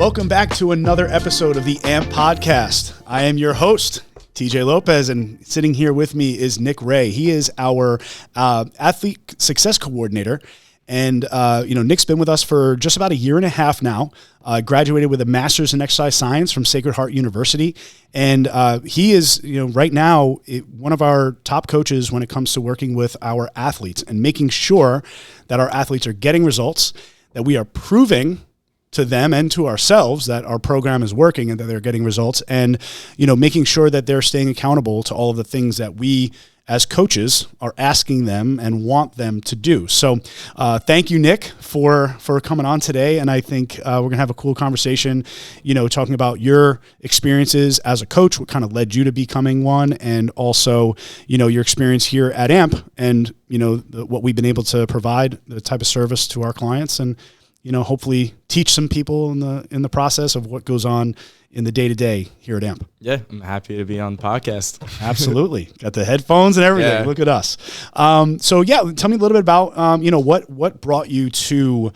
Welcome back to another episode of the AMP podcast. I am your host, TJ Lopez, and sitting here with me is Nick Rea. He is our athlete success coordinator. And, Nick's been with us for just about a year and a half now, graduated with a master's in exercise science from Sacred Heart University. And he is, right now, one of our top coaches when it comes to working with our athletes and making sure that our athletes are getting results, that we are proving to them and to ourselves that our program is working and that they're getting results, and, making sure that they're staying accountable to all of the things that we as coaches are asking them and want them to do. So thank you, Nick, for coming on today. And I think we're going to have a cool conversation, talking about your experiences as a coach, what kind of led you to becoming one, and also, your experience here at AMP and, what we've been able to provide, the type of service to our clients, and, hopefully teach some people in the process of what goes on in the day-to-day here at AMP. Yeah, I'm happy to be on the podcast. Absolutely. Got the headphones and everything. Yeah. Look at us. Tell me a little bit about, what brought you to,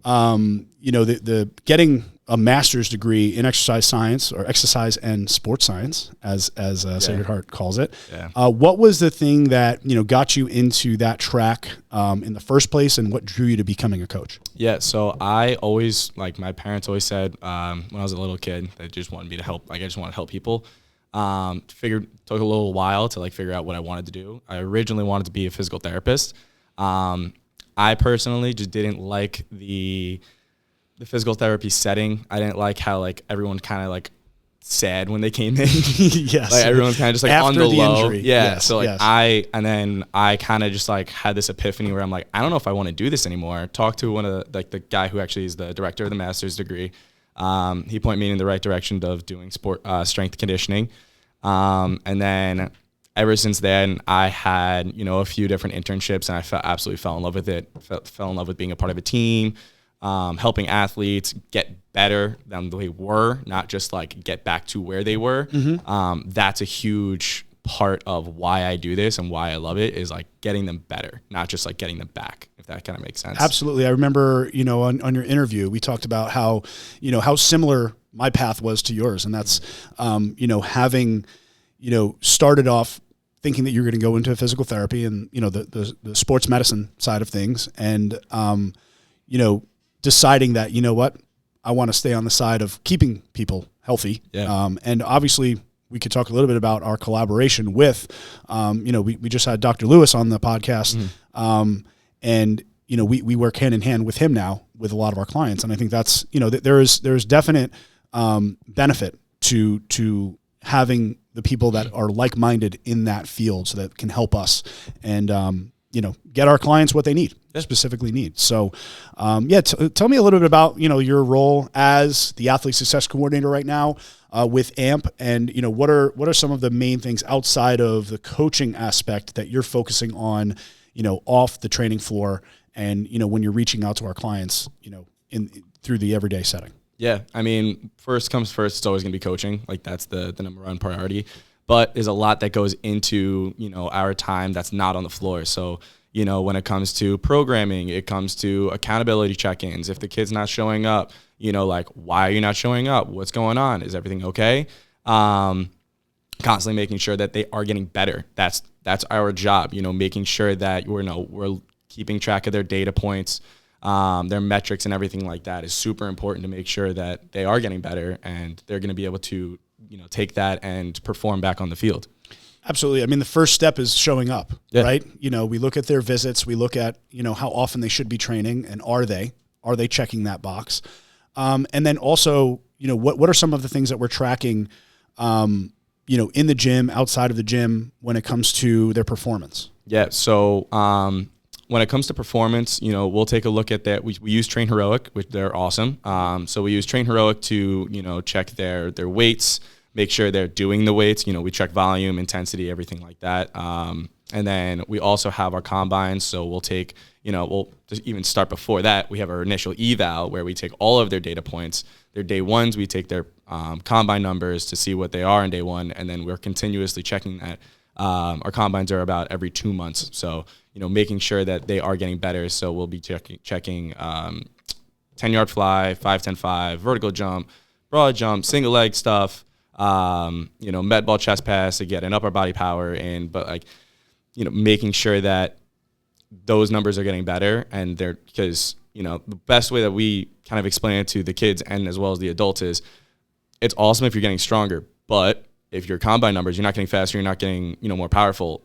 the getting a master's degree in exercise science, or exercise and sports science, as Sacred Heart calls it. Yeah. What was the thing that, got you into that track in the first place, and what drew you to becoming a coach? Yeah, so I always, my parents always said when I was a little kid, they just wanted me to help. I just want to help people. Took a little while to figure out what I wanted to do. I originally wanted to be a physical therapist. I personally just didn't like the physical therapy setting. I didn't like how everyone kind of sad when they came in. Yes. Everyone's kind of just on the low. Injury. Yeah. Yes, So yes. I kind of just had this epiphany where I'm I don't know if I want to do this anymore. Talked to one of the guy who actually is the director of the master's degree. He pointed me in the right direction of doing sport strength conditioning. And then ever since then, I had, a few different internships, and I absolutely fell in love with it. Fell in love with being a part of a team. Helping athletes get better than they were, not just get back to where they were. Mm-hmm. That's a huge part of why I do this and why I love it, is getting them better, not just getting them back, if that kind of makes sense. Absolutely. I remember, on your interview, we talked about how, how similar my path was to yours. And that's, having, started off thinking that you're going to go into physical therapy and, the sports medicine side of things. And, deciding that, I want to stay on the side of keeping people healthy. Yeah. And obviously we could talk a little bit about our collaboration with, we just had Dr. Lewis on the podcast. Mm-hmm. And, we work hand in hand with him now with a lot of our clients. And I think that's, there's definite benefit to having the people that are like-minded in that field, so that can help us and, get our clients what they need, specifically need. So, tell me a little bit about, your role as the athlete success coordinator right now with AMP, and, what are some of the main things outside of the coaching aspect that you're focusing on, off the training floor, and, when you're reaching out to our clients, through the everyday setting? Yeah. I mean, first comes first, it's always going to be coaching. That's the number one priority. But there's a lot that goes into, our time that's not on the floor. So, when it comes to programming, it comes to accountability check-ins. If the kid's not showing up, why are you not showing up? What's going on? Is everything okay? Constantly making sure that they are getting better. That's our job, making sure that we're keeping track of their data points, their metrics and everything like that is super important to make sure that they are getting better and they're going to be able to take that and perform back on the field. Absolutely. I mean, the first step is showing up, right? We look at their visits, we look at, how often they should be training, and are they checking that box? And then also, what are some of the things that we're tracking, in the gym, outside of the gym, when it comes to their performance? Yeah. So, when it comes to performance, we'll take a look at that. We use TrainHeroic, which they're awesome. So we use TrainHeroic to, check their weights, make sure they're doing the weights. We check volume, intensity, everything like that. And then we also have our combines. So we'll take, we'll just even start before that. We have our initial eval where we take all of their data points. Their day ones, we take their combine numbers to see what they are in day one. And then we're continuously checking that. Our combines are about every 2 months. So, making sure that they are getting better. So we'll be checking 10-yard fly, 5-10-5, vertical jump, broad jump, single leg stuff, med ball chest pass to get an upper body power in, but like, making sure that those numbers are getting better, and because the best way that we kind of explain it to the kids and as well as the adults is, it's awesome if you're getting stronger, but if your combine numbers, you're not getting faster, you're not getting more powerful,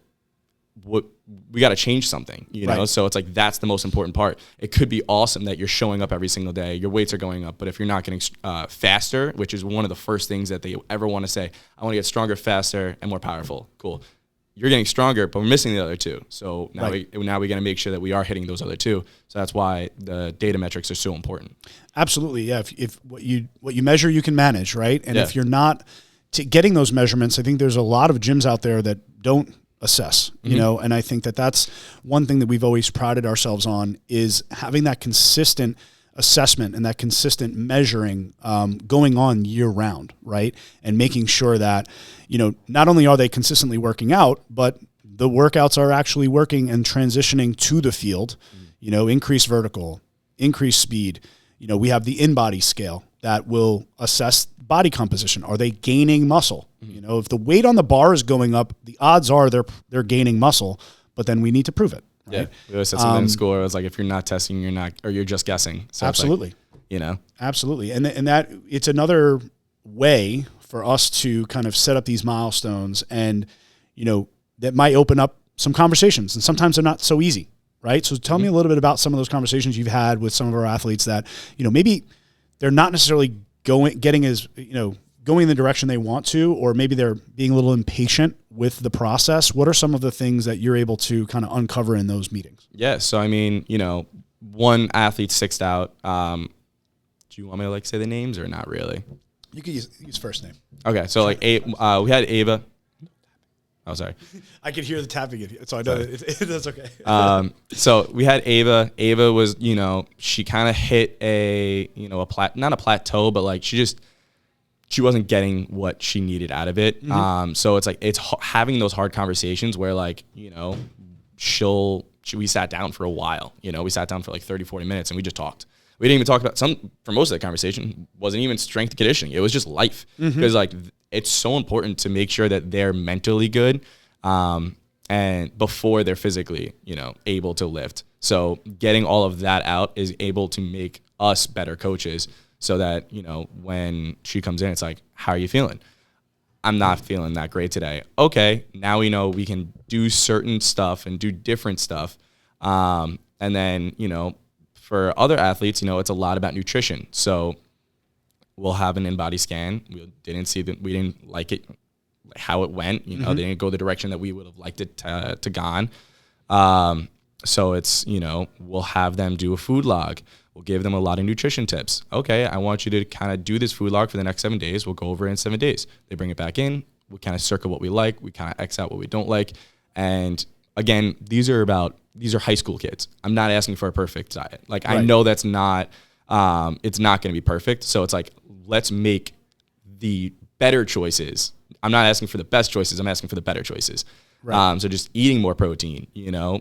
we got to change something, Right. So it's like, that's the most important part. It could be awesome that you're showing up every single day, your weights are going up, but if you're not getting faster, which is one of the first things that they ever want to say, I want to get stronger, faster, and more powerful. Cool. You're getting stronger, but we're missing the other two. So now Right. we got to make sure that we are hitting those other two. So that's why the data metrics are so important. Absolutely. Yeah. If what you measure, you can manage, right? And Yeah. if you're not getting those measurements, I think there's a lot of gyms out there that don't assess, and I think that that's one thing that we've always prided ourselves on, is having that consistent assessment and that consistent measuring going on year round, right? And making sure that, not only are they consistently working out, but the workouts are actually working and transitioning to the field, increased vertical, increased speed. We have the InBody scale that will assess body composition. Are they gaining muscle? If the weight on the bar is going up, the odds are they're gaining muscle, but then we need to prove it. Right? Yeah. We always said something in school where it was like, if you're not testing, you're not, or you're just guessing. So Absolutely. It's like, Absolutely. And that it's another way for us to kind of set up these milestones, and, that might open up some conversations, and sometimes they're not so easy. Right. So tell me a little bit about some of those conversations you've had with some of our athletes that, maybe they're not necessarily going in the direction they want to, or maybe they're being a little impatient with the process. What are some of the things that you're able to kind of uncover in those meetings? Yeah. So, one athlete sixed out. Do you want me to say the names or not really? You can use first name. Okay. So we had Ava. Oh, sorry. I could hear the tapping, so I know that's okay. So we had Ava. Ava was, she kind of hit not a plateau, but she wasn't getting what she needed out of it. So it's having those hard conversations where we sat down for a while, we sat down for 30, 40 minutes and we just talked. We didn't even talk about for most of the conversation wasn't even strength and conditioning. It was just life, because it's so important to make sure that they're mentally good, and before they're physically, able to lift. So getting all of that out is able to make us better coaches, so that, when she comes in, it's like, how are you feeling? I'm not feeling that great today. Okay, now we know we can do certain stuff and do different stuff. And then, for other athletes, it's a lot about nutrition. So we'll have an InBody scan. We didn't like it, how it went. They didn't go the direction that we would have liked it to gone. So it's, we'll have them do a food log. We'll give them a lot of nutrition tips. Okay, I want you to kind of do this food log for the next 7 days. We'll go over it in 7 days. They bring it back in. We kind of circle what we like. We kind of X out what we don't like. And again, these are high school kids. I'm not asking for a perfect diet. Right. I know that's not, it's not going to be perfect. So it's let's make the better choices. I'm not asking for the best choices. I'm asking for the better choices. Right. So just eating more protein,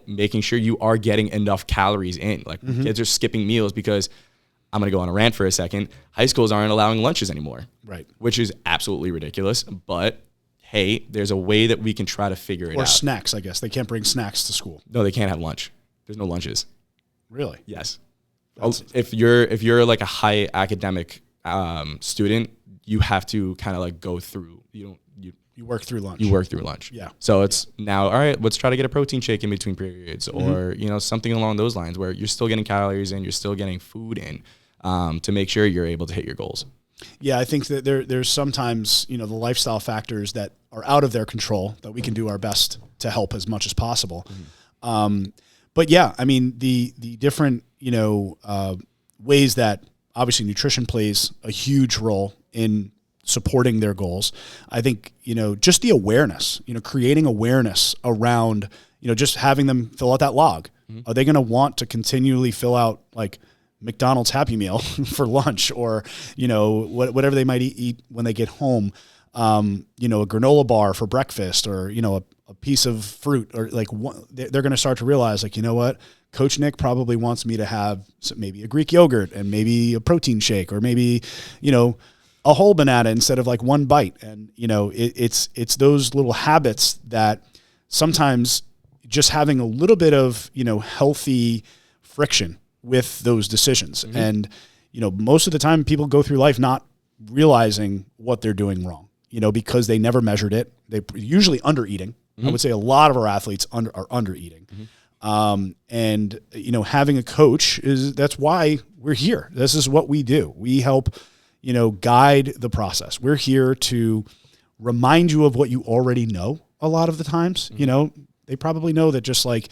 making sure you are getting enough calories in. Kids are skipping meals because, I'm going to go on a rant for a second, high schools aren't allowing lunches anymore. Right. Which is absolutely ridiculous. But hey, there's a way that we can try to figure it out. Or snacks, I guess. They can't bring snacks to school. No, they can't have lunch. There's no lunches. Really? Yes. If you're a high academic student, you have to kind of go through. You work through lunch. You work through lunch. Yeah. So it's now, all right, let's try to get a protein shake in between periods, or, something along those lines where you're still getting calories in, you're still getting food in, to make sure you're able to hit your goals. Yeah, I think that there's sometimes, the lifestyle factors that are out of their control that we can do our best to help as much as possible. But yeah, I mean, the different, ways that obviously nutrition plays a huge role in supporting their goals. I think, just the awareness, creating awareness around, just having them fill out that log. Are they going to want to continually fill out McDonald's Happy Meal for lunch, or, whatever they might eat when they get home, a granola bar for breakfast, or, a piece of fruit, or they're going to start to realize, you know what, Coach Nick probably wants me to have maybe a Greek yogurt and maybe a protein shake, or maybe, a whole banana instead of like one bite. And, it's those little habits that sometimes just having a little bit of, healthy friction with those decisions. Mm-hmm. And, most of the time people go through life not realizing what they're doing wrong, because they never measured it. They usually under eating. Mm-hmm. I would say a lot of our athletes are under eating. Mm-hmm. And having a coach that's why we're here. This is what we do. We help, guide the process. We're here to remind you of what you already know a lot of the times. Mm-hmm. They probably know that just like,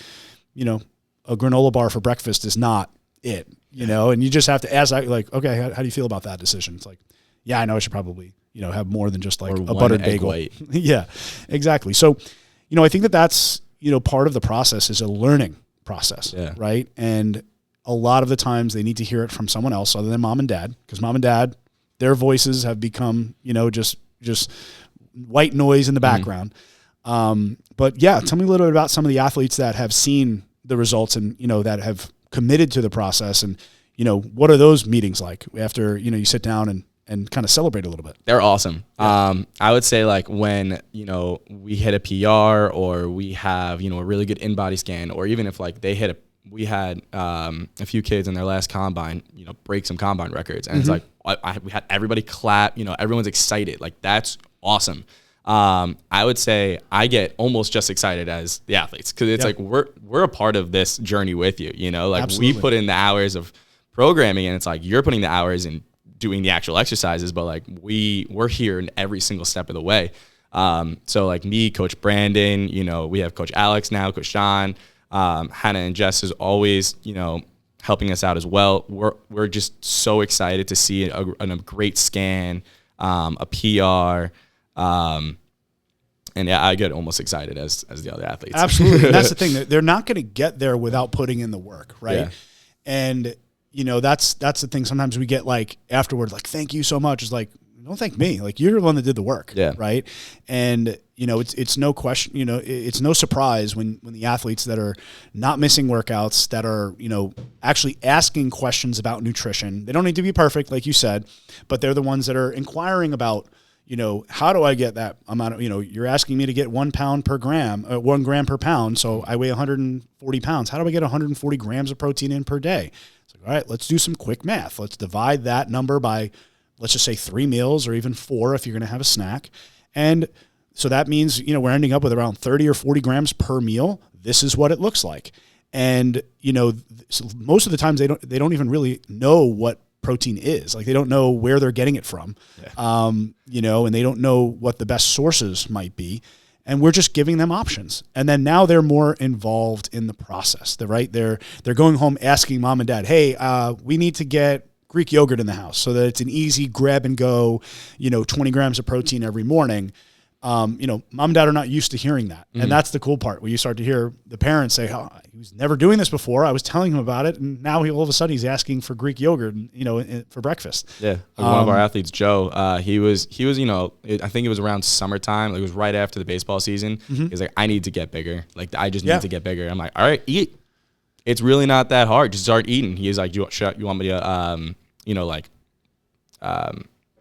a granola bar for breakfast is not it, and you just have to ask, like, okay, how do you feel about that decision? It's like, yeah, I know I should probably, have more than just like a buttered bagel. Yeah, exactly. So, I think that's, part of the process is a learning process, right? And a lot of the times they need to hear it from someone else other than mom and dad, because mom and dad, their voices have become, just white noise in the background. But yeah, tell me a little bit about some of the athletes that have seen the results and, that have committed to the process. And, what are those meetings like after, you sit down and kind of celebrate a little bit? They're awesome. Yeah. I would say like when, we hit a PR or we have, a really good InBody scan, or even if like we had a few kids in their last combine, break some combine records. And mm-hmm. It's like, we had everybody clap, everyone's excited. Like that's awesome. I would say I get almost just excited as the athletes, because it's like we're a part of this journey with you, like Absolutely. We put in the hours of programming, and it's like you're putting the hours in doing the actual exercises, but like we're here in every single step of the way. So like me, Coach Brandon, we have Coach Alex now, Coach John, Hannah and Jess is always, helping us out as well. We're just so excited to see a great scan, a PR. And yeah, I get almost excited as the other athletes. Absolutely. And that's the thing. They're not going to get there without putting in the work, right? Yeah. And, that's the thing. Sometimes we get like afterward, like, thank you so much. It's like, don't thank me. Like, you're the one that did the work, right? And, it's no question, it's no surprise when the athletes that are not missing workouts, that are, actually asking questions about nutrition, they don't need to be perfect, like you said, but they're the ones that are inquiring about, how do I get that amount of, you're asking me to get 1 pound per gram, 1 gram per pound. So I weigh 140 pounds. How do I get 140 grams of protein in per day? It's like, all right, let's do some quick math. Let's divide that number by, let's just say 3 meals, or even 4 if you're going to have a snack. And so that means, we're ending up with around 30 or 40 grams per meal. This is what it looks like. And, so most of the times they don't even really know what protein is. Like, they don't know where they're getting it from, and they don't know what the best sources might be. And we're just giving them options. And then now they're more involved in the process. They're going home asking mom and dad, hey, we need to get Greek yogurt in the house so that it's an easy grab and go, 20 grams of protein every morning. Mom and dad are not used to hearing that. Mm-hmm. And that's the cool part, where you start to hear the parents say, oh, he was never doing this before. I was telling him about it. And now all of a sudden he's asking for Greek yogurt, for breakfast. Yeah. One of our athletes, Joe, he was, I think it was around summertime. It was right after the baseball season. Mm-hmm. He's like, I need to get bigger. Like, I just need to get bigger. I'm like, all right, eat. It's really not that hard. Just start eating. He's like, you want me to,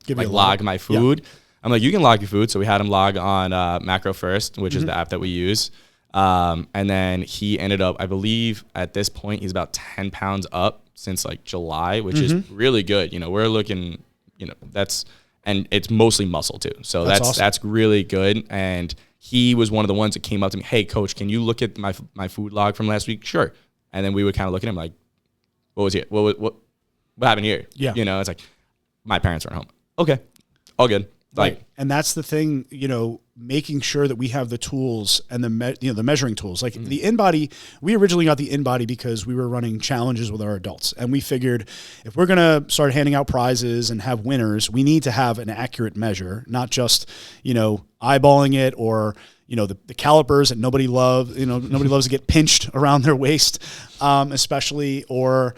log my food? Yeah. I'm like, you can log your food. So we had him log on Macro First, which is the app that we use. And then he ended up, I believe at this point, he's about 10 pounds up since like July, which is really good. We're looking, and it's mostly muscle too. So that's awesome. That's really good. And he was one of the ones that came up to me, hey, coach, can you look at my food log from last week? Sure. And then we would kind of look at him like, what was here? What happened here? Yeah. It's like, my parents weren't home. Okay. All good. Right. And that's the thing, making sure that we have the tools and the measuring tools. Like the InBody, we originally got the InBody because we were running challenges with our adults. And we figured if we're going to start handing out prizes and have winners, we need to have an accurate measure, not just, eyeballing it, or, the calipers that nobody loves, nobody loves to get pinched around their waist, especially, or,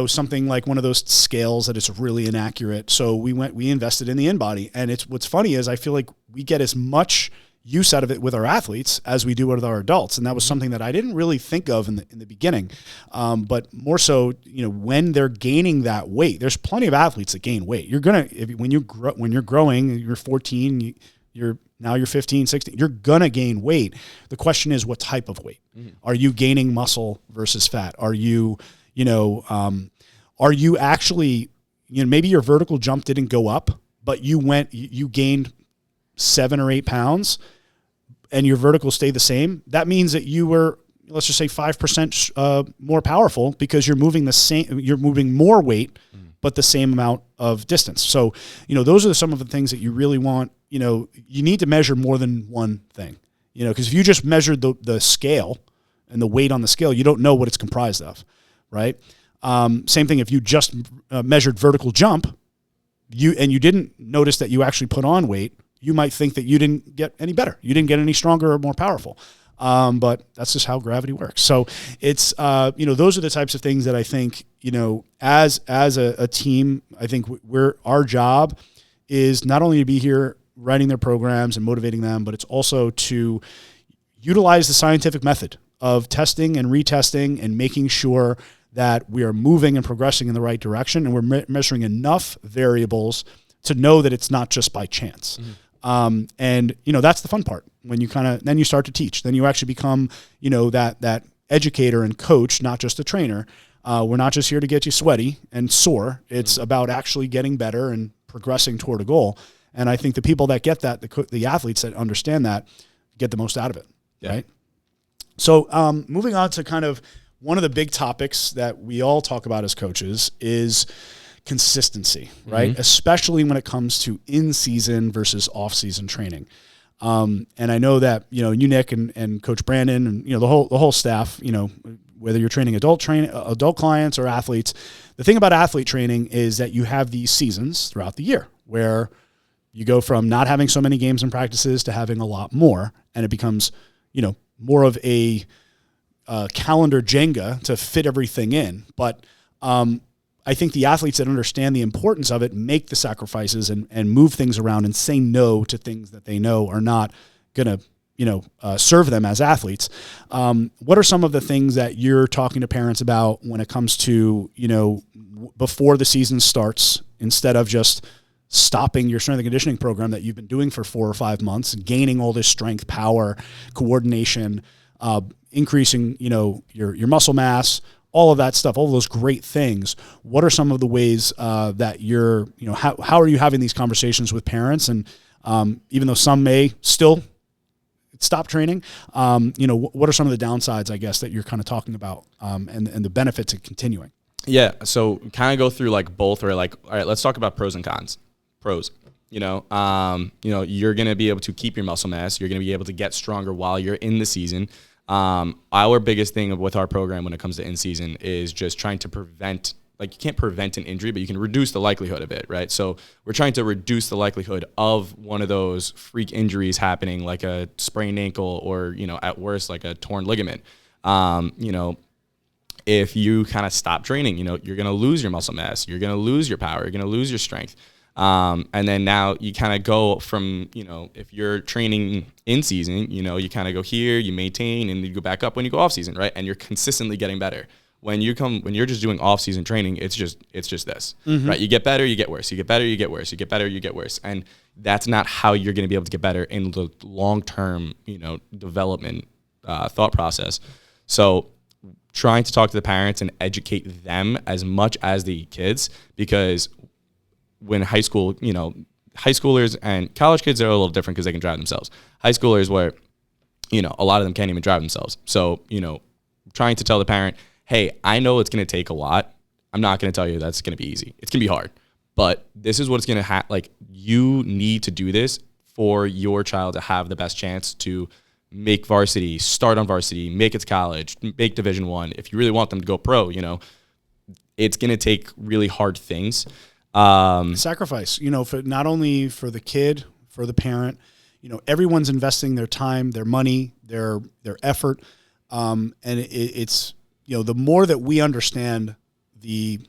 something like one of those scales that it's really inaccurate. So we invested in the InBody. And what's funny is I feel like we get as much, use out of it with our athletes as we do with our adults. And that was something that I didn't really think of in the beginning. But more so, when they're gaining that weight, there's plenty of athletes that gain weight. You're going to, when you're growing, you're 14, now you're 15, 16, you're going to gain weight. The question is, what type of weight? Are you gaining muscle versus fat? Are you actually, maybe your vertical jump didn't go up, but you gained 7 or 8 pounds and your vertical stayed the same. That means that you were, let's just say 5% more powerful because you're moving you're moving more weight, but the same amount of distance. So, those are some of the things that you really want. You need to measure more than one thing, because if you just measured the scale and the weight on the scale, you don't know what it's comprised of, right? Same thing if you just measured vertical jump, you didn't notice that you actually put on weight, you might think that you didn't get any better. You didn't get any stronger or more powerful. But that's just how gravity works. So it's, those are the types of things that I think, as a team, I think our job is not only to be here writing their programs and motivating them, but it's also to utilize the scientific method of testing and retesting and making sure that we are moving and progressing in the right direction, and we're measuring enough variables to know that it's not just by chance. And that's the fun part when you then you start to teach, then you actually become, that educator and coach, not just a trainer. We're not just here to get you sweaty and sore. It's about actually getting better and progressing toward a goal. And I think the people that get that, the athletes that understand that, get the most out of it. Yeah. Right. So, moving on to kind of one of the big topics that we all talk about as coaches is consistency, right? Especially when it comes to in-season versus off-season training. And I know that, you, Nick, and Coach Brandon, and, the whole staff, whether you're training adult clients or athletes, the thing about athlete training is that you have these seasons throughout the year where you go from not having so many games and practices to having a lot more, and it becomes, more of a calendar Jenga to fit everything in. But I think the athletes that understand the importance of it make the sacrifices and move things around and say no to things that they know are not going to, serve them as athletes. What are some of the things that you're talking to parents about when it comes to, before the season starts, instead of just stopping your strength and conditioning program that you've been doing for 4 or 5 months, gaining all this strength, power, coordination, increasing, your muscle mass, all of that stuff, all of those great things. What are some of the ways that you're, how are you having these conversations with parents? And even though some may still stop training, what are some of the downsides, I guess, that you're kind of talking about and the benefits of continuing? Yeah. So kind of go through like both, or like, all right, let's talk about pros and cons. Pros, you're going to be able to keep your muscle mass. You're going to be able to get stronger while you're in the season. Our biggest thing with our program when it comes to in-season is just trying to prevent, you can't prevent an injury, but you can reduce the likelihood of it, right? So we're trying to reduce the likelihood of one of those freak injuries happening, like a sprained ankle or, at worst, like a torn ligament. If you kind of stop training, you're going to lose your muscle mass, you're going to lose your power, you're going to lose your strength. And then now you kind of go from, if you're training in season, you kind of go here, you maintain, and you go back up when you go off season, right? And you're consistently getting better. When you're just doing off season training, it's just this, right? You get better, you get worse. You get better, you get worse. You get better, you get worse. And that's not how you're going to be able to get better in the long-term, development thought process. So trying to talk to the parents and educate them as much as the kids, because when high schoolers and college kids are a little different because they can drive themselves. High schoolers where, a lot of them can't even drive themselves. So, trying to tell the parent, hey, I know it's going to take a lot. I'm not going to tell you that's going to be easy. It's going to be hard, but this is what it's going to you need to do this for your child to have the best chance to make varsity, start on varsity, make it to college, make Division I. If you really want them to go pro, it's going to take really hard things. Sacrifice, for not only for the kid, for the parent, everyone's investing their time, their money, their effort. And it's, the more that we understand the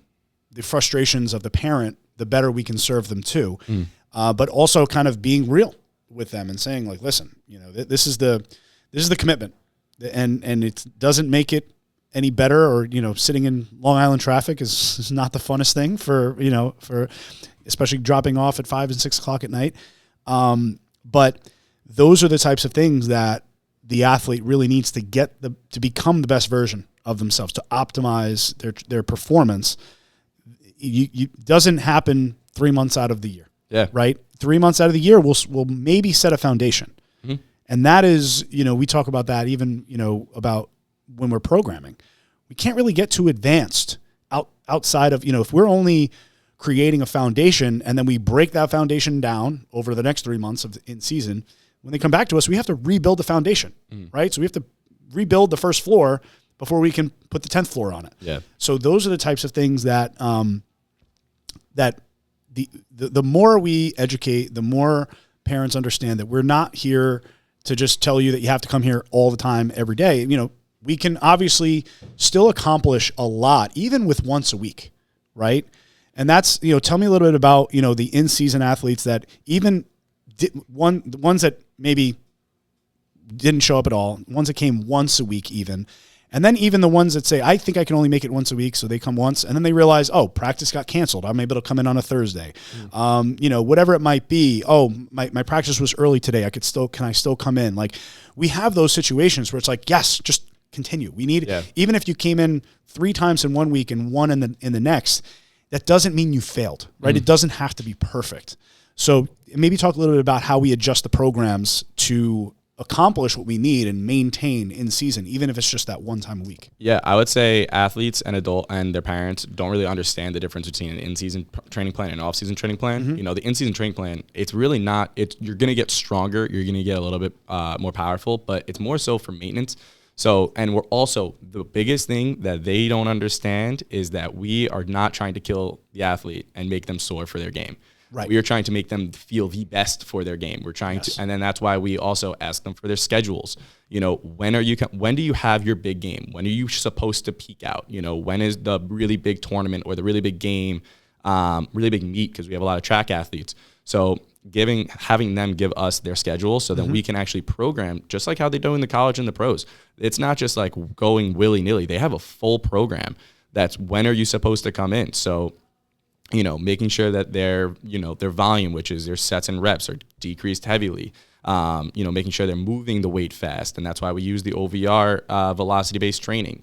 frustrations of the parent, the better we can serve them too. But also kind of being real, with them and saying like, listen, this is the commitment, and it doesn't make it any better, or sitting in Long Island traffic is not the funnest thing for especially dropping off at 5 and 6 o'clock at night. But those are the types of things that the athlete really needs to to become the best version of themselves, to optimize their performance. It doesn't happen 3 months out of the year. Yeah. Right. 3 months out of the year, we'll maybe set a foundation. Mm-hmm. And that is, we talk about that even, about when we're programming. We can't really get too advanced outside of, if we're only creating a foundation and then we break that foundation down over the next 3 months in season, when they come back to us, we have to rebuild the foundation, right? So we have to rebuild the first floor before we can put the 10th floor on it. Yeah. So those are the types of things that, that the more we educate, the more parents understand that we're not here to just tell you that you have to come here all the time, every day. We can obviously still accomplish a lot, even with once a week, right? And that's, tell me a little bit about, the in-season athletes that even the ones that maybe didn't show up at all, ones that came once a week even, and then even the ones that say, I think I can only make it once a week, so they come once, and then they realize, oh, practice got canceled. I'm able to come in on a Thursday. Whatever it might be. Oh, my practice was early today. Can I still come in? Like, we have those situations where it's like, yes, just continue. We need, even if you came in 3 times in 1 week and 1 in the next, that doesn't mean you failed, right? It doesn't have to be perfect. So maybe talk a little bit about how we adjust the programs to accomplish what we need and maintain in season, even if it's just that one time a week. Yeah, I would say athletes and their parents don't really understand the difference between an in-season training plan and an off-season training plan. The in-season training plan, it's really not, you're going to get stronger, you're going to get a little bit more powerful, but it's more so for maintenance. So, and we're also, the biggest thing that they don't understand is that we are not trying to kill the athlete and make them sore for their game. Right. We are trying to make them feel the best for their game. We're trying to, and then that's why we also ask them for their schedules. When do you have your big game? When are you supposed to peak out? When is the really big tournament or the really big game, really big meet? Because we have a lot of track athletes. So having them give us their schedule so that we can actually program just like how they do in the college and the pros. It's not just like going willy-nilly. They have a full program that's when are you supposed to come in. So, making sure that their volume, which is their sets and reps, are decreased heavily. Making sure they're moving the weight fast. And that's why we use the OVR velocity-based training.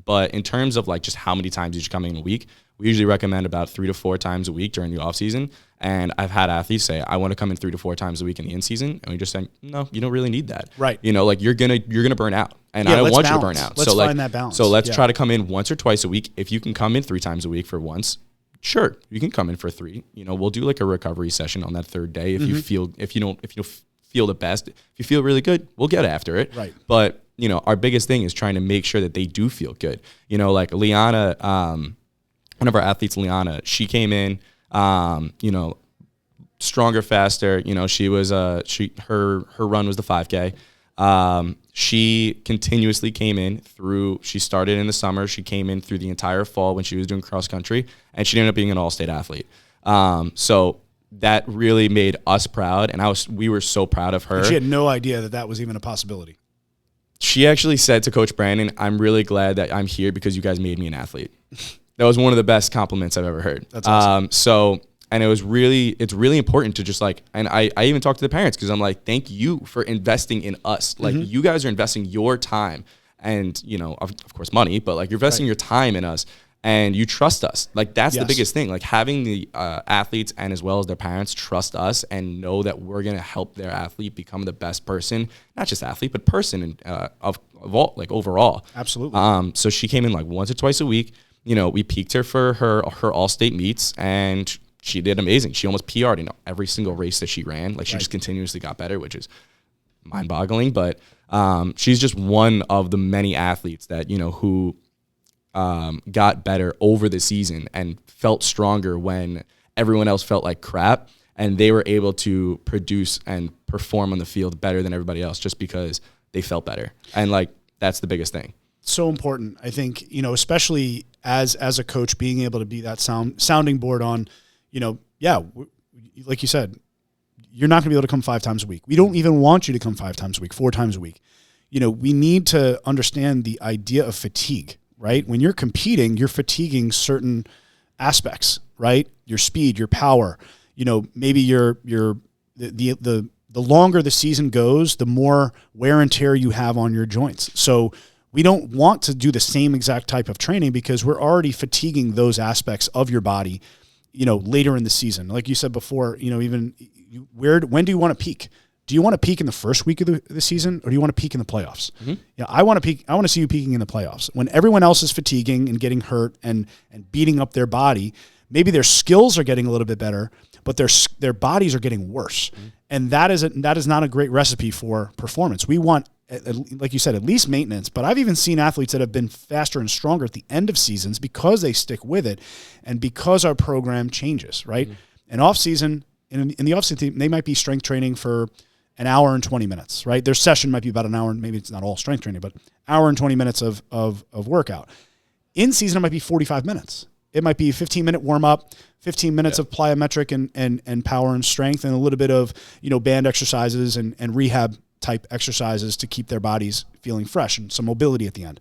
But in terms of like just how many times you should come in a week, we usually recommend about 3 to 4 times a week during the off season. And I've had athletes say, I want to come in 3 to 4 times a week in the in season. And we just say, no, you don't really need that. Right. You're gonna burn out. And I don't want you to burn out. Let's find that balance. So let's try to come in once or twice a week. If you can come in 3 times a week for once, sure, you can come in for 3. We'll do like a recovery session on that 3rd day. If you don't feel the best, if you feel really good, we'll get after it. Right. But our biggest thing is trying to make sure that they do feel good. Like Liana, one of our athletes, Liana, she came in, stronger, faster. She was her run was the 5K. She continuously came in she started in the summer. She came in through the entire fall when she was doing cross country, and she ended up being an all-state athlete. So that really made us proud, and we were so proud of her. And she had no idea that was even a possibility. She actually said to Coach Brandon, I'm really glad that I'm here because you guys made me an athlete. That was one of the best compliments I've ever heard. That's awesome. And it's really important to just like, and I even talk to the parents because I'm like, thank you for investing in us. Like you guys are investing your time and, of course money, but like you're investing your time in us and you trust us. Like that's the biggest thing, like having the athletes and as well as their parents trust us and know that we're going to help their athlete become the best person, not just athlete, but person of all, like overall. Absolutely. So she came in like once or twice a week. We peaked her for her all-state meets and she did amazing. She almost PR'd in every single race that she ran. Like she just continuously got better, which is mind-boggling. But she's just one of the many athletes that, who got better over the season and felt stronger when everyone else felt like crap. And they were able to produce and perform on the field better than everybody else just because they felt better. And like, that's the biggest thing. So important. I think, especially as a coach, being able to be that sounding board on, like you said, you're not going to be able to come 5 times a week. We don't even want you to come 5 times a week, 4 times a week. We need to understand the idea of fatigue, right? When you're competing, you're fatiguing certain aspects, right? Your speed, your power, maybe the longer the season goes, the more wear and tear you have on your joints. So we don't want to do the same exact type of training because we're already fatiguing those aspects of your body, later in the season. Like you said before, when do you want to peak? Do you want to peak in the first week of the season, or do you want to peak in the playoffs? Mm-hmm. Yeah, I want to peak. I want to see you peaking in the playoffs when everyone else is fatiguing and getting hurt and beating up their body. Maybe their skills are getting a little bit better, but their bodies are getting worse, and that is not a great recipe for performance. We want, like you said, at least maintenance. But I've even seen athletes that have been faster and stronger at the end of seasons because they stick with it, and because our program changes. Right, in off season, in the off season, they might be strength training for an hour and 20 minutes, right? Their session might be about an hour, and maybe it's not all strength training, but hour and 20 minutes of workout. In season, it might be 45 minutes. It might be a 15-minute warm-up, 15 minutes of plyometric and power and strength, and a little bit of, band exercises and rehab type exercises to keep their bodies feeling fresh, and some mobility at the end.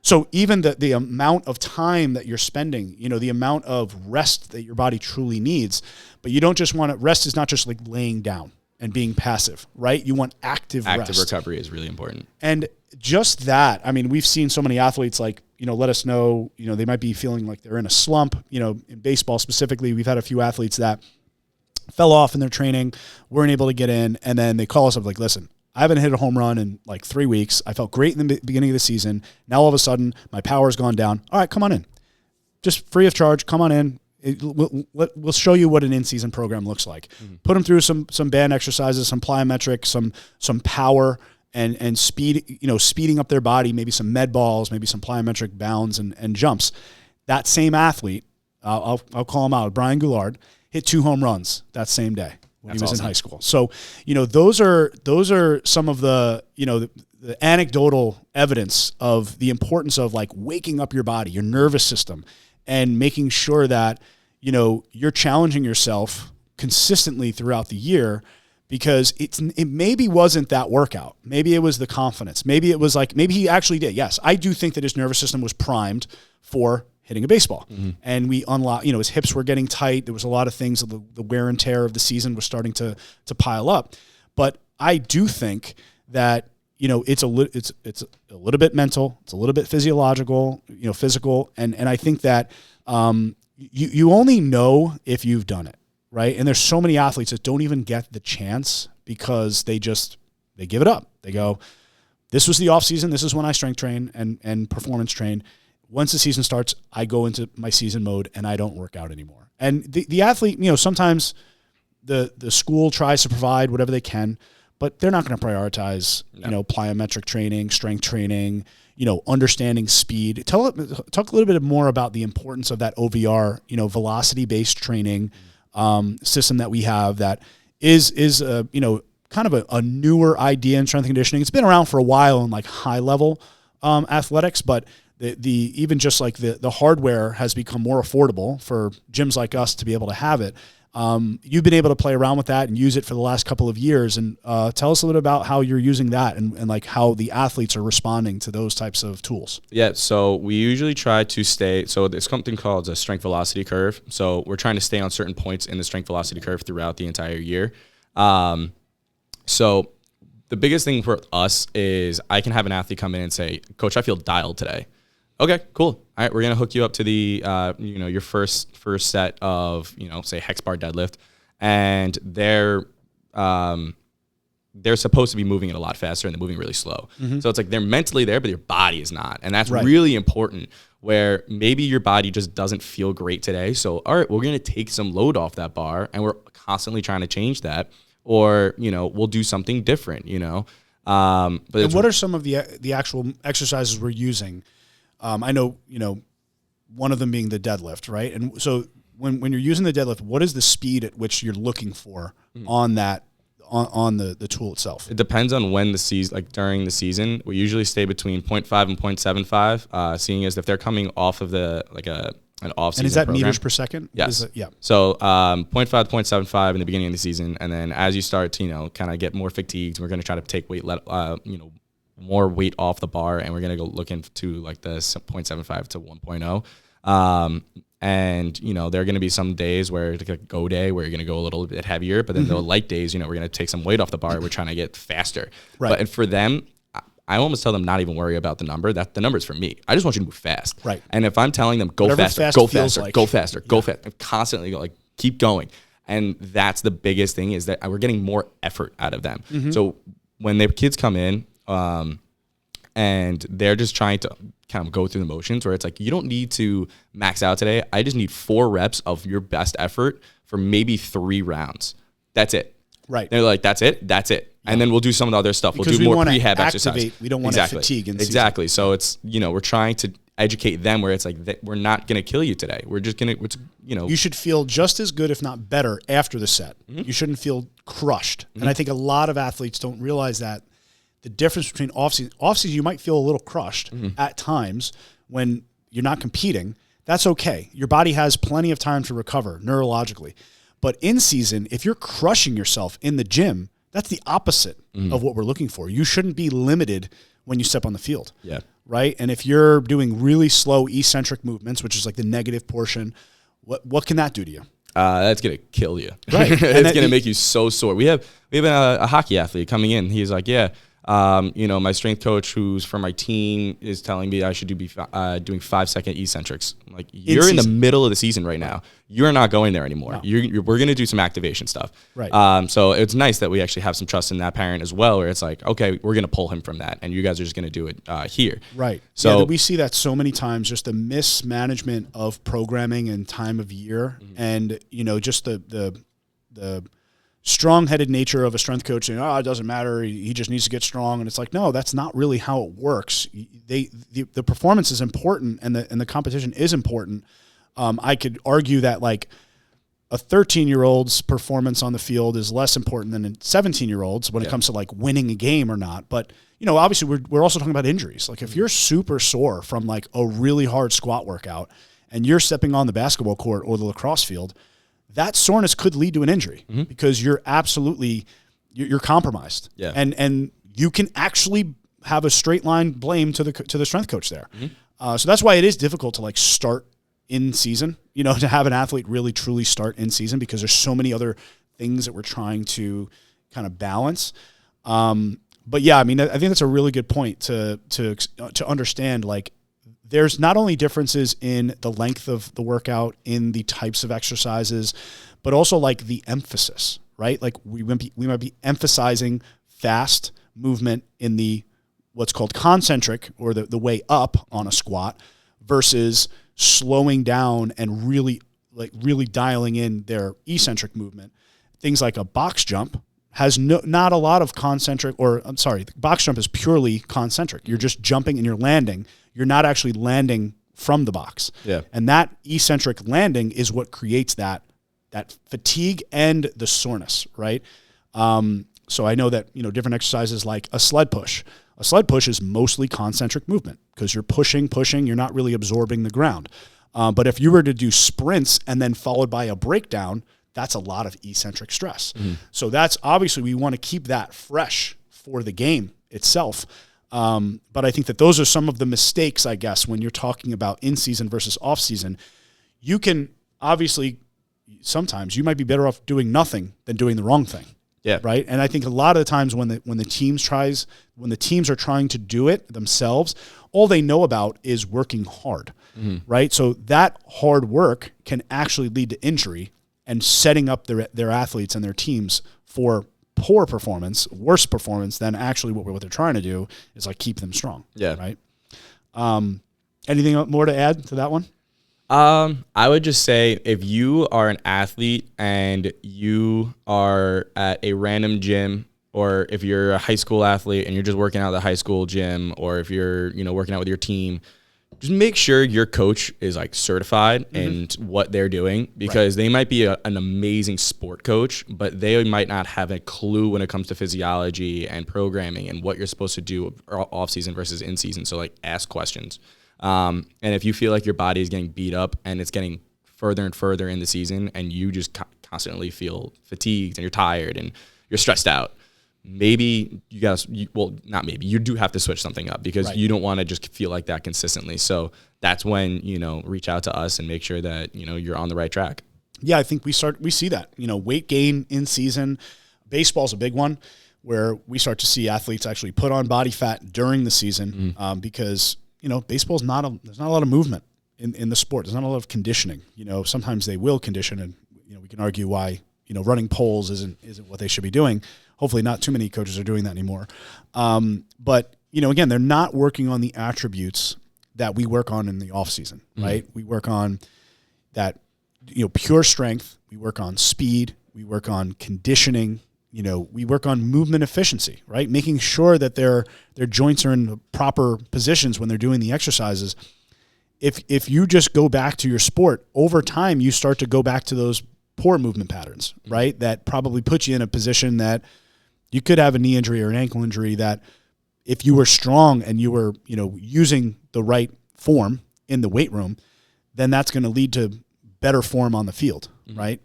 So even the amount of time that you're spending, the amount of rest that your body truly needs, but you don't just want to, rest is not just like laying down and being passive, right? You want active rest. Active recovery is really important. And just that, we've seen so many athletes let us know, they might be feeling like they're in a slump, in baseball specifically. We've had a few athletes that fell off in their training, weren't able to get in, and then they call us up like, listen, I haven't hit a home run in like 3 weeks. I felt great in the beginning of the season. Now all of a sudden, my power's gone down. All right, come on in. Just free of charge, come on in. We'll show you what an in-season program looks like. Mm-hmm. Put them through some band exercises, some plyometric, some power and speed, speeding up their body, maybe some med balls, maybe some plyometric bounds and jumps. That same athlete, I'll call him out, Brian Goulart, hit 2 home runs that same day when he was in high school. So, those are some of the, the anecdotal evidence of the importance of like waking up your body, your nervous system, and making sure that, you're challenging yourself consistently throughout the year, because it maybe wasn't that workout. Maybe it was the confidence. Maybe it was maybe he actually did. Yes, I do think that his nervous system was primed for hitting a baseball. Mm-hmm. And we unlocked, his hips were getting tight. There was a lot of things, the wear and tear of the season was starting to pile up. But I do think that, it's a little bit mental, it's a little bit physiological, physical. And I think that you only know if you've done it, right? And there's so many athletes that don't even get the chance because they give it up. They go, this was the off season. This is when I strength train and performance train. Once the season starts, I go into my season mode and I don't work out anymore. And the athlete, sometimes the school tries to provide whatever they can, but they're not going to prioritize, plyometric training, strength training, understanding speed. Talk a little bit more about the importance of that OVR, velocity-based training system that we have that is kind of a newer idea in strength and conditioning. It's been around for a while in like high level athletics, but the even just like the hardware has become more affordable for gyms like us to be able to have it. You've been able to play around with that and use it for the last couple of years, and tell us a little bit about how you're using that and like how the athletes are responding to those types of tools. Yeah, so we usually try to stay, so there's something called a strength velocity curve. So we're trying to stay on certain points in the strength velocity curve throughout the entire year. So the biggest thing for us is I can have an athlete come in and say, Coach, I feel dialed today. Okay, cool. All right, we're going to hook you up to the, your first set of, say hex bar deadlift, and they're supposed to be moving it a lot faster and they're moving really slow. Mm-hmm. So it's like they're mentally there, but your body is not. And that's really important, where maybe your body just doesn't feel great today. So, all right, we're going to take some load off that bar, and we're constantly trying to change that, or, we'll do something different, But and what are some of the actual exercises we're using? I know, one of them being the deadlift, right? And so when you're using the deadlift, what is the speed at which you're looking for on that, on the tool itself? It depends on when the season, like during the season, we usually stay between 0.5 and 0.75, seeing as if they're coming off of a an off-season And is that program. meters per second? Yes. Yeah. So 0.5 to 0.75 in the beginning of the season, and then as you start to kind of get more fatigued, we're going to try to take more weight off the bar, and we're going to go look into like the 0.75 to 1.0. And there are going to be some days where it's like a go day where you're going to go a little bit heavier, but then the light days, we're going to take some weight off the bar. We're trying to get faster. Right. But and for them, I almost tell them not even worry about the number. That the number's for me. I just want you to move fast. Right. And if I'm telling them go Whatever faster, fast go feels faster, like. go faster, go fast, I'm constantly like keep going. And that's the biggest thing is that we're getting more effort out of them. So when their kids come in, and they're just trying to kind of go through the motions where it's like, you don't need to max out today. I just need 4 reps of your best effort for maybe 3 rounds. That's it. Right. They're like, that's it. That's it. Yeah. And then we'll do some of the other stuff. Because we'll do more prehab exercise. We don't want to fatigue in season. Exactly. So it's, we're trying to educate them where it's like, we're not going to kill you today. We're just going to, You should feel just as good, if not better, after the set. You shouldn't feel crushed. And I think a lot of athletes don't realize that. The difference between off-season, you might feel a little crushed at times when you're not competing. That's okay. Your body has plenty of time to recover neurologically. But in season, if you're crushing yourself in the gym, that's the opposite of what we're looking for. You shouldn't be limited when you step on the field. Yeah. Right? And if you're doing really slow eccentric movements, which is like the negative portion, what can that do to you? That's going to kill you. Right. It's going to make you so sore. We have a hockey athlete coming in. He's like, my strength coach who's for my team is telling me I should be doing 5-second eccentrics. I'm like, you're in the middle of the season right now. You're not going there anymore. No. We're going to do some activation stuff. Right. So it's nice that we actually have some trust in that parent as well, where it's like, okay, we're going to pull him from that, and you guys are just going to do it here. Right. So we see that so many times, just the mismanagement of programming and time of year, and just the strong-headed nature of a strength coach saying, it doesn't matter, he just needs to get strong. And it's like, no, that's not really how it works. The performance is important, and the competition is important. I could argue that like a 13-year-old's performance on the field is less important than a 17-year-old's when it comes to like winning a game or not. But obviously we're also talking about injuries. Like if you're super sore from like a really hard squat workout and you're stepping on the basketball court or the lacrosse field, that soreness could lead to an injury because you're compromised. Yeah. And you can actually have a straight line blame to the strength coach there. So that's why it is difficult to like start in season, to have an athlete really truly start in season, because there's so many other things that we're trying to kind of balance. But yeah, I mean, I think that's a really good point to understand, like, there's not only differences in the length of the workout, in the types of exercises, but also like the emphasis, right? Like we might be emphasizing fast movement in the what's called concentric, or the way up on a squat, versus slowing down and really dialing in their eccentric movement. Things like a box jump has not a lot of concentric, the box jump is purely concentric. You're just jumping and you're landing. You're not actually landing from the box. Yeah. And that eccentric landing is what creates that fatigue and the soreness, right? So I know that, different exercises like a sled push. A sled push is mostly concentric movement because you're pushing, you're not really absorbing the ground. But if you were to do sprints and then followed by a breakdown, that's a lot of eccentric stress. So that's obviously, we want to keep that fresh for the game itself. But I think that those are some of the mistakes, I guess, when you're talking about in-season versus off-season. You can obviously, sometimes you might be better off doing nothing than doing the wrong thing. Yeah. Right. And I think a lot of the times when the teams are trying to do it themselves, all they know about is working hard. Right. So that hard work can actually lead to injury and setting up their athletes and their teams for poor performance, worse performance than actually what they're trying to do is like keep them strong. Yeah. Right. Anything more to add to that one? I would just say, if you are an athlete and you are at a random gym, or if you're a high school athlete and you're just working out at the high school gym, or if you're, working out with your team, just make sure your coach is like certified in what they're doing, because they might be an amazing sport coach, but they might not have a clue when it comes to physiology and programming and what you're supposed to do off season versus in season. So like, ask questions. And if you feel like your body is getting beat up and it's getting further and further in the season and you just constantly feel fatigued and you're tired and you're stressed out, maybe you guys, not maybe, you do have to switch something up because you don't want to just feel like that consistently. So that's when, reach out to us and make sure that, you're on the right track. Yeah, I think we see that, weight gain in season. Baseball's a big one where we start to see athletes actually put on body fat during the season because, baseball's there's not a lot of movement in the sport. There's not a lot of conditioning. Sometimes they will condition and, we can argue why, running poles isn't what they should be doing. Hopefully not too many coaches are doing that anymore. But, again, they're not working on the attributes that we work on in the off season, right? We work on that, pure strength. We work on speed. We work on conditioning. We work on movement efficiency, right? Making sure that their joints are in the proper positions when they're doing the exercises. If you just go back to your sport, over time you start to go back to those poor movement patterns, right? That probably put you in a position that you could have a knee injury or an ankle injury that if you were strong and you were, using the right form in the weight room, then that's going to lead to better form on the field, right?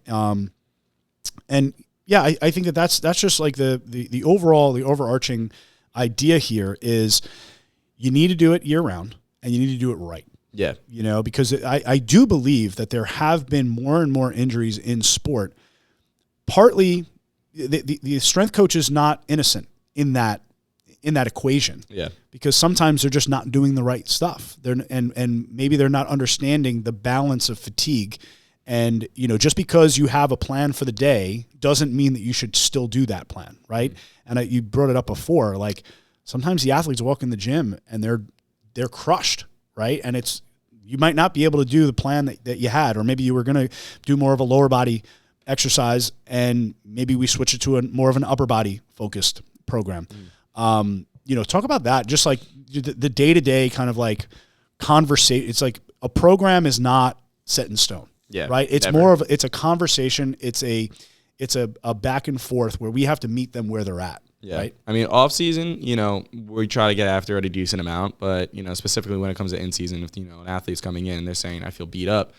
And yeah, I think that's just like the overarching idea here is you need to do it year round and you need to do it right. Yeah. Because I do believe that there have been more and more injuries in sport. Partly the strength coach is not innocent in that equation. Yeah. Because sometimes they're just not doing the right stuff. And maybe they're not understanding the balance of fatigue. And, just because you have a plan for the day doesn't mean that you should still do that plan, right? And you brought it up before, like sometimes the athletes walk in the gym and they're crushed, right? And you might not be able to do the plan that you had, or maybe you were going to do more of a lower body exercise and maybe we switch it to more of an upper body focused program. Talk about that, just like the day-to-day kind of like conversation. It's like a program is not set in stone. Yeah. Right. It's never. It's a conversation. It's a back and forth where we have to meet them where they're at. Yeah. Right. I mean, off season, we try to get after it a decent amount, but, specifically when it comes to in season, if, an athlete's coming in and they're saying, I feel beat up.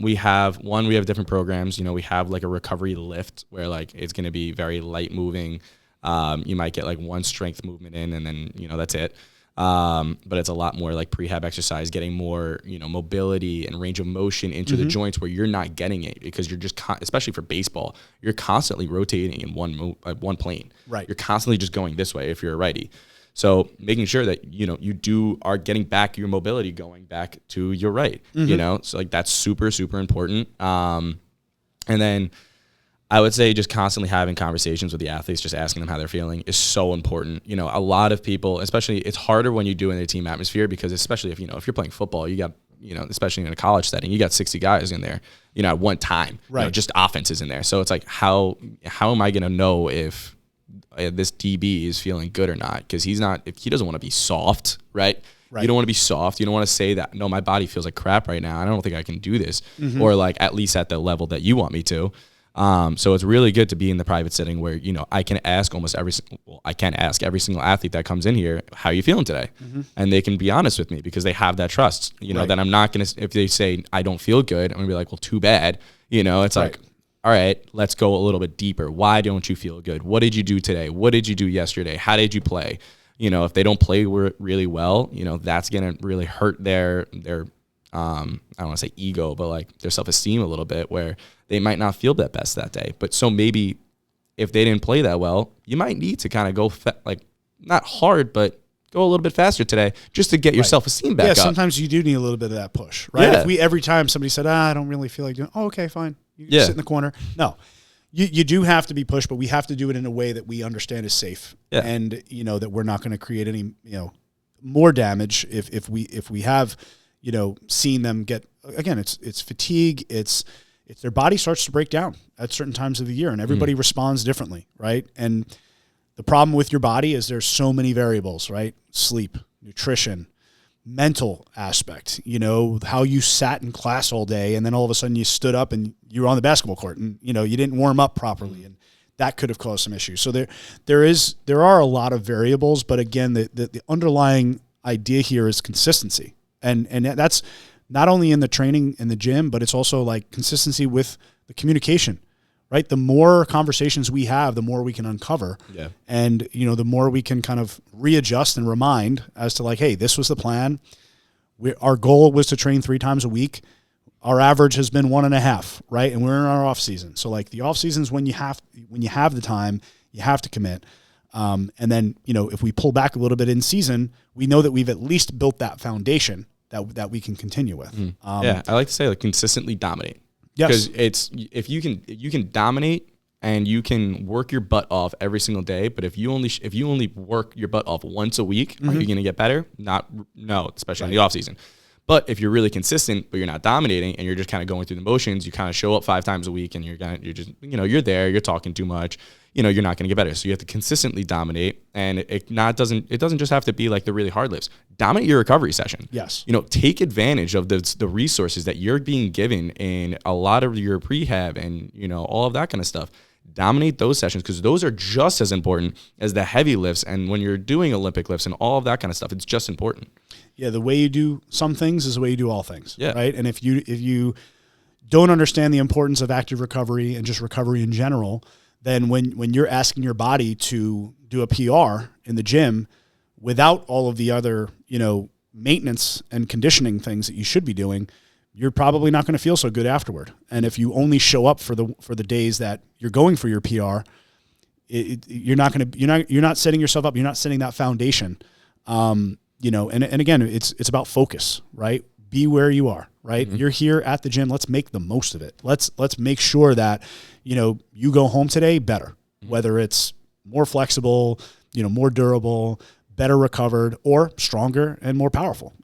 We have different programs. We have like a recovery lift where like it's going to be very light moving. You might get like one strength movement in and then, that's it. But it's a lot more like prehab exercise, getting more, mobility and range of motion into the joints where you're not getting it because you're just, especially for baseball, you're constantly rotating in one plane. Right. You're constantly just going this way if you're a righty. So making sure that, you are getting back your mobility going back to your right, so like that's super, super important. And then I would say just constantly having conversations with the athletes, just asking them how they're feeling is so important. A lot of people, especially it's harder when you do in a team atmosphere because especially if, if you're playing football, you got, especially in a college setting, you got 60 guys in there, at one time, right? Just offenses in there. So it's like, how am I going to know if this DB is feeling good or not? Because if he doesn't want to be soft, right? You don't want to be soft. You don't want to say that, no, my body feels like crap right now. I don't think I can do this. Or like at least at the level that you want me to. So it's really good to be in the private setting where, I can ask every single athlete that comes in here, how are you feeling today? And they can be honest with me because they have that trust, that I'm not going to, if they say, I don't feel good, I'm going to be like, well, too bad. It's like, all right, let's go a little bit deeper. Why don't you feel good? What did you do today? What did you do yesterday? How did you play? If they don't play really well, that's going to really hurt their I don't want to say ego, but like their self-esteem a little bit where they might not feel that best that day. But so maybe if they didn't play that well, you might need to kind of go not hard, but go a little bit faster today just to get your self-esteem back up. Yeah, sometimes you do need a little bit of that push, right? Yeah. If every time somebody said, I don't really feel like doing, okay, fine. You sit in the corner. No, you do have to be pushed, but we have to do it in a way that we understand is safe. Yeah. And, that we're not going to create any, more damage if we have, seen them get, again, it's fatigue, it's their body starts to break down at certain times of the year and everybody responds differently, right? And the problem with your body is there's so many variables, right? Sleep, nutrition, mental aspect, how you sat in class all day and then all of a sudden you stood up and you were on the basketball court and, you didn't warm up properly and that could have caused some issues. So there are a lot of variables, but again, the underlying idea here is consistency. And that's not only in the training in the gym, but it's also like consistency with the communication, right? The more conversations we have, the more we can uncover. Yeah. And, the more we can kind of readjust and remind as to like, hey, this was the plan. Our goal was to train 3 times a week. Our average has been 1.5, right? And we're in our off season. So like the off season is when you have the time, you have to commit. And then, if we pull back a little bit in season, we know that we've at least built that foundation that we can continue with. I like to say like consistently dominate. Yes. Because if you can dominate and you can work your butt off every single day, but if you only work your butt off once a week, are you going to get better? No, especially in the off season. But if you're really consistent, but you're not dominating and you're just kind of going through the motions, you kind of show up 5 times a week and you're there, you're talking too much, you're not going to get better. So you have to consistently dominate, and it doesn't just have to be like the really hard lifts. Dominate your recovery session. Yes. Take advantage of the resources that you're being given in a lot of your prehab and, all of that kind of stuff. Dominate those sessions, because those are just as important as the heavy lifts. And when you're doing Olympic lifts and all of that kind of stuff, it's just important. Yeah, the way you do some things is the way you do all things. Yeah. Right. And if you don't understand the importance of active recovery and just recovery in general, then when you're asking your body to do a PR in the gym without all of the other, maintenance and conditioning things that you should be doing, you're probably not going to feel so good afterward. And if you only show up for the days that you're going for your PR, you're not setting yourself up. You're not setting that foundation. And again, it's about focus, right? Be where you are, right? Mm-hmm. You're here at the gym. Let's make the most of it. Let's make sure that, you go home today better, whether it's more flexible, more durable, better recovered, or stronger and more powerful,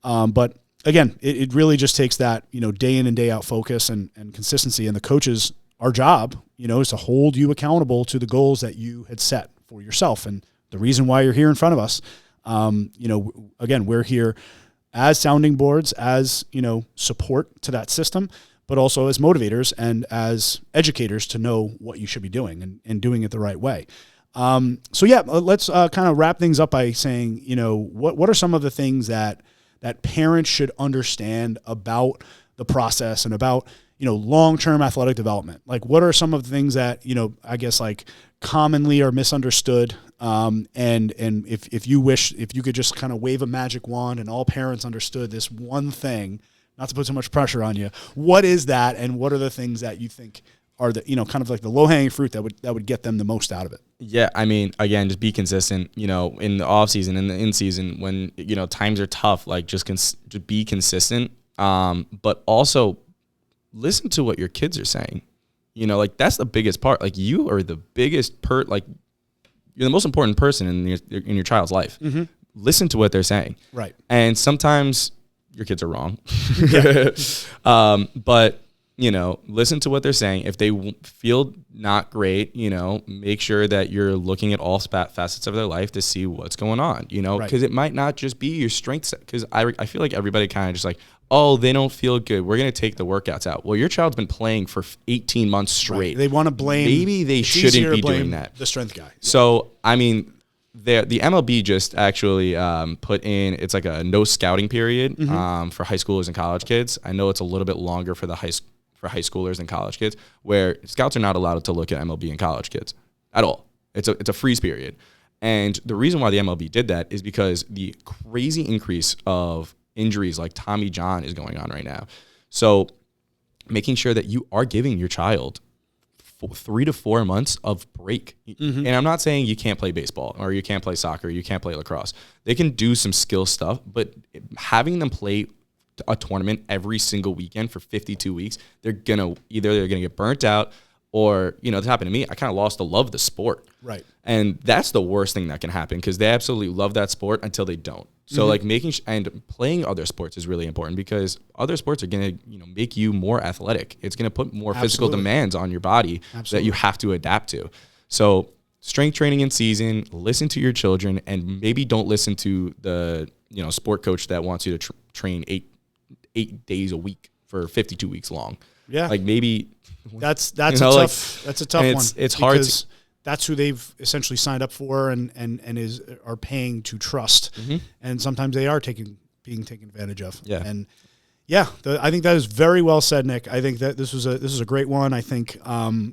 but again, it really just takes that, day in and day out focus and consistency. And the coaches, our job, is to hold you accountable to the goals that you had set for yourself. And the reason why you're here in front of us, again, we're here as sounding boards, as, support to that system, but also as motivators and as educators to know what you should be doing and doing it the right way. Let's kind of wrap things up by saying, what are some of the things that parents should understand about the process and about, long-term athletic development? Like, what are some of the things that, I guess like commonly are misunderstood? And if you could just kind of wave a magic wand and all parents understood this one thing, not to put too much pressure on you, what is that? And what are the things that you think are the, kind of like the low-hanging fruit that would get them the most out of it? Yeah, I mean, again, just be consistent, in the off season, in the in season, when, times are tough, like just be consistent. But also listen to what your kids are saying. That's the biggest part. Like, you are the biggest you're the most important person in your child's life. Mm-hmm. Listen to what they're saying. Right. And sometimes your kids are wrong. But listen to what they're saying. If they feel not great, make sure that you're looking at all facets of their life to see what's going on, because it might not just be your strengths. Because I feel like everybody kind of just like, oh, they don't feel good, we're going to take the workouts out. Well, your child's been playing for 18 months straight. Right. They want to blame. Maybe they shouldn't be doing that. The strength guy. Yeah. So, I mean, the MLB just actually put in, it's like a no scouting period for high schoolers and college kids. I know it's a little bit longer for high schoolers and college kids, where scouts are not allowed to look at MLB and college kids at all. It's a freeze period. And the reason why the MLB did that is because the crazy increase of injuries like Tommy John is going on right now. So making sure that you are giving your child 3 to 4 months of break. Mm-hmm. And I'm not saying you can't play baseball or you can't play soccer, you can't play lacrosse. They can do some skill stuff, but having them play a tournament every single weekend for 52 weeks, they're gonna get burnt out, or it's happened to me. I kind of lost the love of the sport. Right. And that's the worst thing that can happen, because they absolutely love that sport until they don't. So like and playing other sports is really important, because other sports are going to, make you more athletic. It's going to put more physical demands on your body that you have to adapt to. So strength training in season, listen to your children, and maybe don't listen to the, sport coach that wants you to train eight days a week for 52 weeks long. Yeah. Like, maybe that's a tough one. It's hard to, that's who they've essentially signed up for and are paying to trust. Mm-hmm. And sometimes they are taking being taken advantage of. Yeah. And yeah, I think that is very well said, Nick. I think that this was a great one. I think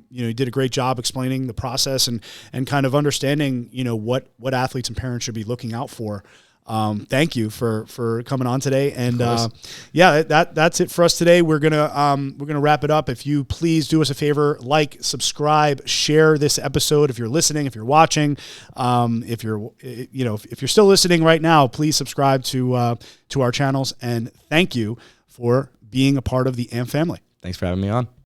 you did a great job explaining the process and kind of understanding what athletes and parents should be looking out for. Thank you for coming on today. And that's it for us today. We're gonna wrap it up. If you please do us a favor, like, subscribe, share this episode. If you're listening, if you're watching, if you're still listening right now, please subscribe to our channels. And thank you for being a part of the AMP family. Thanks for having me on.